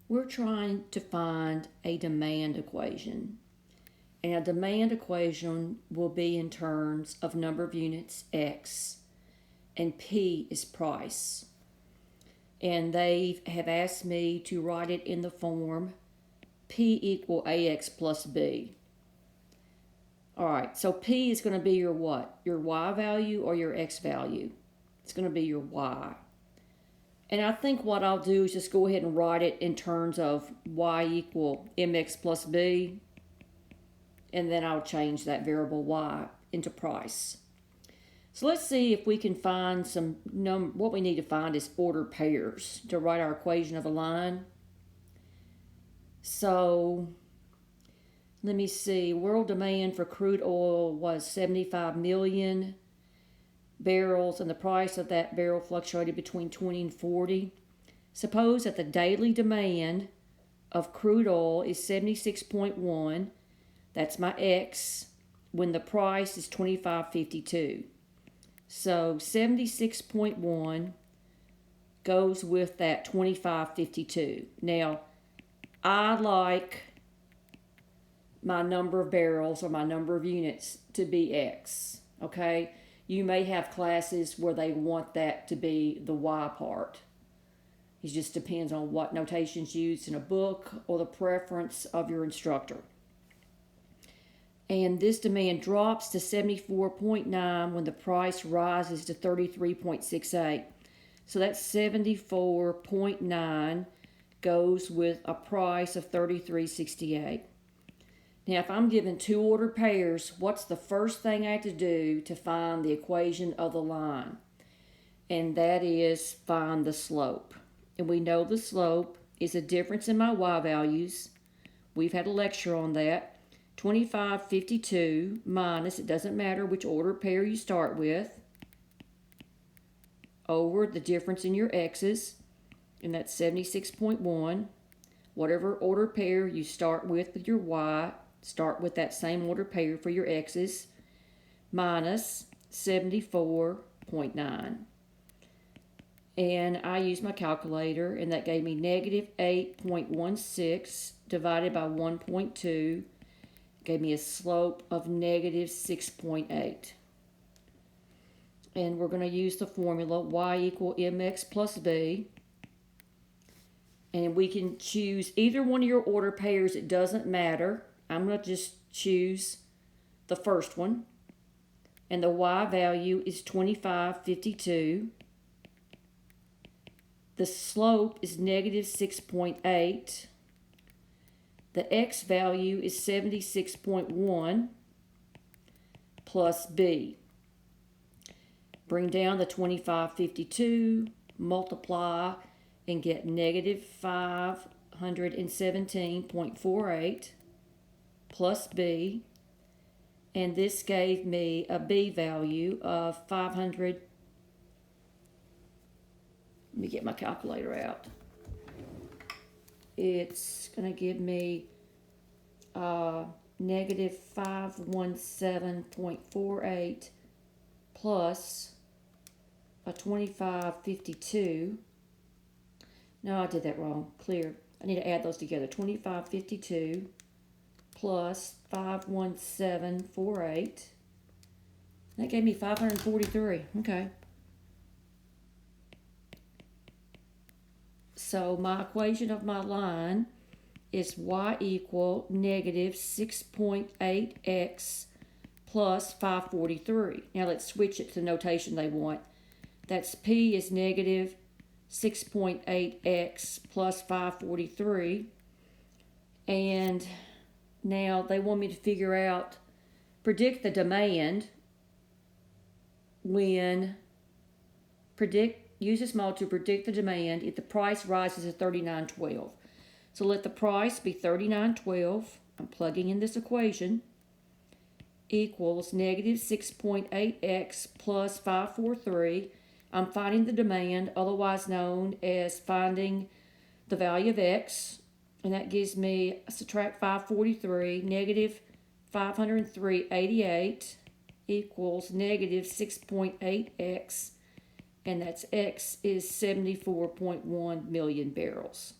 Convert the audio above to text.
We're trying to find a demand equation. And a demand equation will be in terms of number of units, X, and P is price. And they have asked me to write it in the form P equal AX plus B. All right, so P is going to be your what? Your Y value or your X value? It's going to be your Y. And I think what I'll do is just go ahead and write it in terms of Y equal MX plus B. And then I'll change that variable Y into price. So let's see if we can find what we need to find is ordered pairs to write our equation of a line. So let me see, world demand for crude oil was 75 million barrels, and the price of that barrel fluctuated between 20 and 40. Suppose that the daily demand of crude oil is 76.1. That's my X, when the price is 25.52. So 76.1 goes with that 25.52. Now, I like my number of barrels or my number of units to be X, okay? You may have classes where they want that to be the Y part. It just depends on what notation's used in a book or the preference of your instructor. And this demand drops to 74.9 when the price rises to 33.68. So that 74.9 goes with a price of 33.68. Now, if I'm given two ordered pairs, what's the first thing I have to do to find the equation of the line? And that is find the slope. And we know the slope is a difference in my Y values. We've had a lecture on that. 25.52 minus, it doesn't matter which ordered pair you start with, over the difference in your X's, and that's 76.1. Whatever ordered pair you start with your Y, start with that same ordered pair for your X's, minus 74.9. And I used my calculator, and that gave me negative 8.16 divided by 1.2. Gave me a slope of negative 6.8. And we're going to use the formula Y equal MX plus B. And we can choose either one of your order pairs. It doesn't matter. I'm going to just choose the first one. And the Y value is 25.52. The slope is negative 6.8. The X value is 76.1 plus B. Bring down the 25.52, multiply, and get negative 517.48 plus B. And this gave me a B value of 500. Let me get my calculator out. It's going to give me negative 517.48 plus a 25.52. No, I did that wrong. Clear. I need to add those together. 25.52 plus 517.48. That gave me 543. Okay. So my equation of my line is Y equal negative 6.8x plus 543. Now let's switch it to the notation they want. That's P is negative 6.8x plus 543. And now they want me to figure out, predict the demand use this model to predict the demand if the price rises to $39.12. So let the price be $39.12. I'm plugging in this equation. Equals negative 6.8x plus 543. I'm finding the demand, otherwise known as finding the value of X. And that gives me, subtract 543, negative 503.88 equals negative 6.8x. And that's X is 74.1 million barrels.